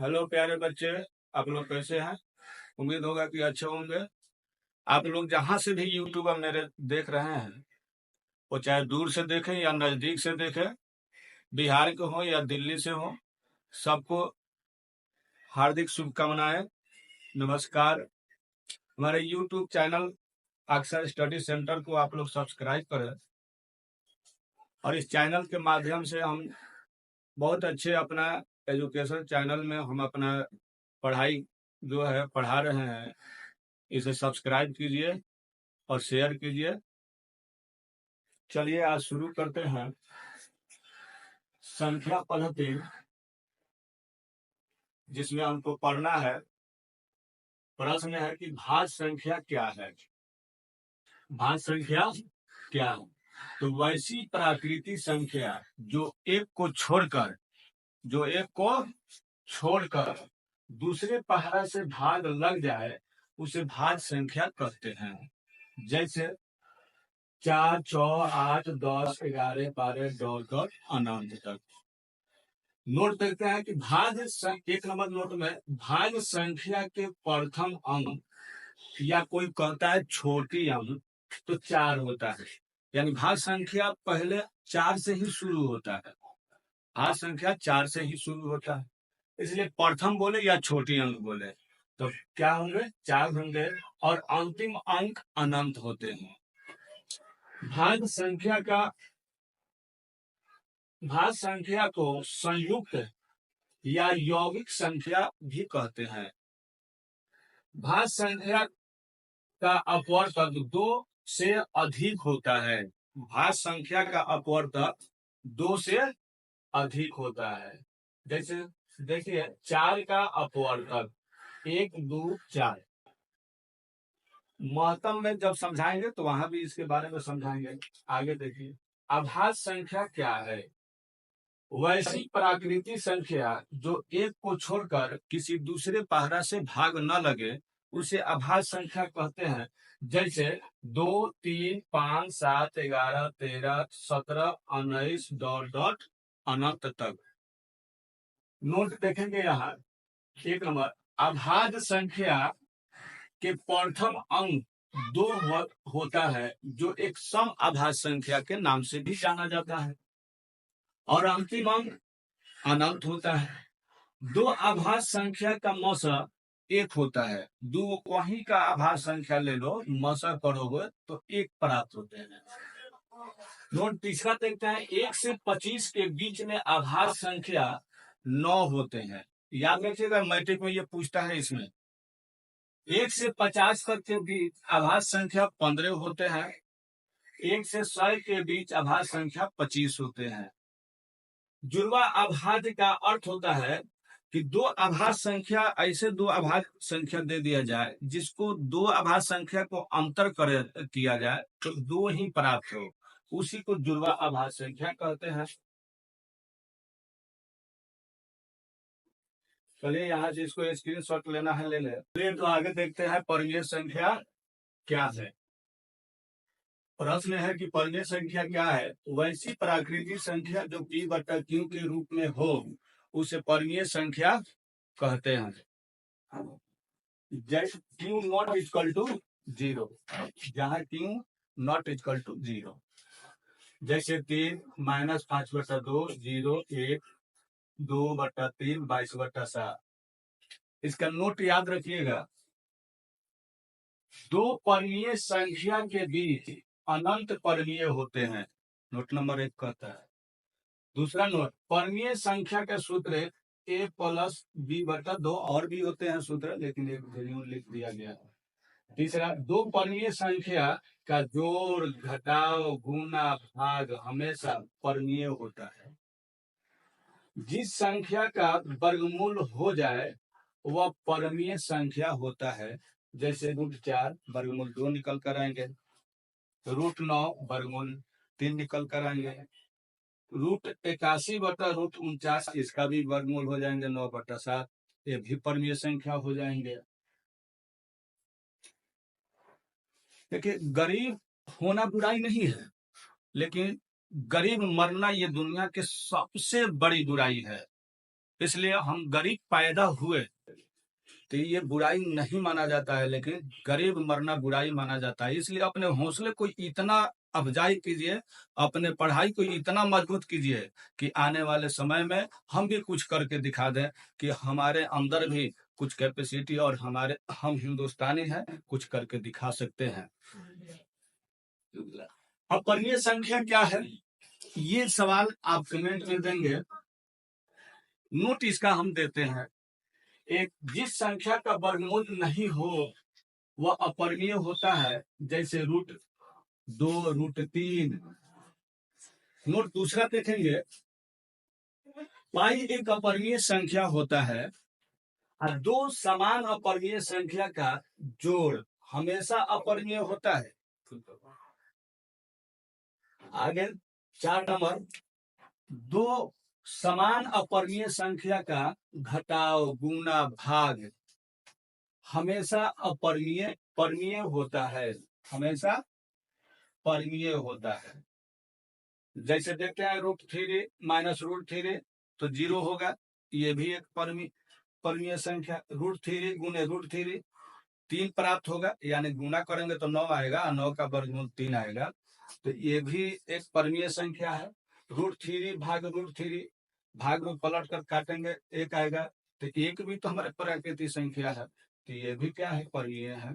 Hello प्यारे बच्चे। आप लोग कैसे हैं? उम्मीद होगा कि अच्छे होंगे। आप लोग जहां से भी यूट्यूब अब मेरे देख रहे हैं, वो चाहे दूर से देखें या नजदीक से देखें, बिहार के हो या दिल्ली से हो, सबको हार्दिक शुभकामनाएं। नमस्कार। हमारे यूट्यूब चैनल अक्षर स्टडी सेंटर को आप लोग सब्सक्राइब करें, और इस चैनल के माध्यम से हम बहुत अच्छे अपना एजुकेशन चैनल में हम अपना पढ़ाई जो है पढ़ा रहे हैं। इसे सब्सक्राइब कीजिए और शेयर कीजिए। चलिए आज शुरू करते हैं। संख्या पद्धति, जिसमें हमको पढ़ना है। प्रश्न है कि भाज्य संख्या क्या है? भाज्य संख्या क्या है? तो वैसी प्राकृतिक संख्या जो एक को छोड़कर दूसरे पहाड़ा से भाग लग जाए, उसे भाज्य संख्या कहते हैं। जैसे 4, 6, 8, 10, 11, 12, डॉट अनंत तक। नोट देखते हैं कि एक नंबर नोट में भाज्य संख्या के प्रथम अंक, या कोई कहता है छोटी अंक, तो 4 होता है। यानी भाज्य संख्या पहले 4 से ही शुरू होता है। भाज्य संख्या 4 से ही शुरू होता है, इसलिए प्रथम बोले या छोटी अंक बोले तो क्या होंगे? 4 होंगे, और अंतिम अंक अनंत होते हैं। भाज्य संख्या को संयुक्त या यौगिक संख्या भी कहते हैं। भाज्य संख्या का अपवर्तक 2 से अधिक होता है। भाज्य संख्या का अपवर्तक 2 से अधिक होता है। जैसे देखिए 4 का अपवर्तक 1, 2, 4। महत्तम में जब समझाएंगे तो वहां भी इसके बारे में समझाएंगे। आगे देखिए, अभाज्य संख्या क्या है? वैसी प्राकृतिक संख्या जो एक को छोड़कर किसी दूसरे पहरा से भाग न लगे, उसे अभाज्य संख्या कहते हैं। जैसे 2, 3, 5, 7, 11, 13, 17, 19, डॉट अनंत तक। नोट देखेंगे यहाँ, एक नंबर, अभाज्य संख्या के प्रथम अंक 2 होता है, जो एक सम अभाज्य संख्या के नाम से भी जाना जाता है, और अंतिम अंक अनंत होता है। 2 अभाज्य संख्या का मौसा 1 होता है। 2 कहीं का अभाज्य संख्या ले लो, मौसा करोगे तो 1 प्राप्त होते हैं। नोट तीसरा देखते हैं, 1 से 25 के बीच में अभाज्य संख्या 9 होते हैं। याद रखिएगा, मैट्रिक में ये पूछता है। इसमें 1 से 50 तक के बीच अभाज्य संख्या 15 होते हैं। 1 से 100 के बीच अभाज्य संख्या 25 होते हैं। जुड़वा अभाज्य का अर्थ होता है कि दो अभाज्य संख्या दे दिया जाए, जिसको 2 अभाज्य संख्या को अंतर किया जाए तो 2 ही प्राप्त हो, उसी को जुड़वा अभाज्य संख्या कहते हैं। चलिए यहाँ से इसको स्क्रीनशॉट लेना है, ले ले। तो आगे देखते हैं परिमेय संख्या क्या है। प्रश्न है कि परिमेय संख्या क्या है? वैसी प्राकृतिक संख्या जो P/Q के रूप में हो, उसे परिमेय संख्या कहते हैं। जैसे Q नॉट इक्वल टू 0, जहां Q नॉट इक्वल टू 0, जैसे 3 -5/2, 0, 1, 2/3, 22/7। इसका नोट याद रखिएगा। दो परिमेय संख्या के बीच अनंत परिमेय होते हैं। नोट नंबर 1 कहता है। दूसरा नोट, परिमेय संख्या का सूत्र a + b/2, और भी होते हैं सूत्र, लेकिन एक वैल्यू लिख दिया गया है। तीसरा, दो परिमेय संख्या का जोड़, घटाव, गुना, भाग हमेशा परिमेय होता है। जिस संख्या का वर्गमूल हो जाए वह परिमेय संख्या होता है। जैसे √4 वर्गमूल 2 निकल कर आएंगे, √9 वर्गमूल 3 निकल कर आएंगे, √81/√49 इसका भी वर्गमूल हो जाएंगे 9/7, ये भी परिमेय संख्या हो जाएंगे। देखिए, गरीब होना बुराई नहीं है, लेकिन गरीब मरना ये दुनिया के सबसे बड़ी बुराई है। इसलिए हम गरीब पैदा हुए तो ये बुराई नहीं माना जाता है, लेकिन गरीब मरना बुराई माना जाता है। इसलिए अपने हौसले को इतना अफजाई कीजिए, अपने पढ़ाई को इतना मजबूत कीजिए कि आने वाले समय में हम भी कुछ करके दिखा दें कि हमारे अंदर भी कुछ कैपेसिटी और हमारे हम हिंदुस्तानी हैं, कुछ करके दिखा सकते हैं। अब परिमेय संख्या क्या है, ये सवाल आप कमेंट में देंगे। नोट इसका हम देते हैं, एक जिस संख्या का वर्गमूल नहीं हो वह अपरिमेय होता है, जैसे √2, √3। नोट दूसरा देखेंगे, पाई एक अपरिमेय संख्या होता है और दो समान अपरिमेय संख्या का जोड़ हमेशा अपरिमेय होता है। आगे 4 नंबर, दो समान अपरिमेय संख्या का घटाव, गुना, भाग हमेशा परिमेय होता है, हमेशा परिमेय होता है। जैसे देखते हैं √3 माइनस √3 तो 0 होगा, ये भी एक परिमेय संख्या। √3 गुने √3 3 प्राप्त होगा, यानी गुना करेंगे तो 9 आएगा, 9 का वर्गमूल 3 आएगा, तो ये भी एक परिमेय संख्या है। √3 भाग √3, भाग में पलट कर काटेंगे 1 आएगा, तो 1 भी तो हमारे प्राकृतिक संख्या है, तो ये भी क्या है, परिमेय है।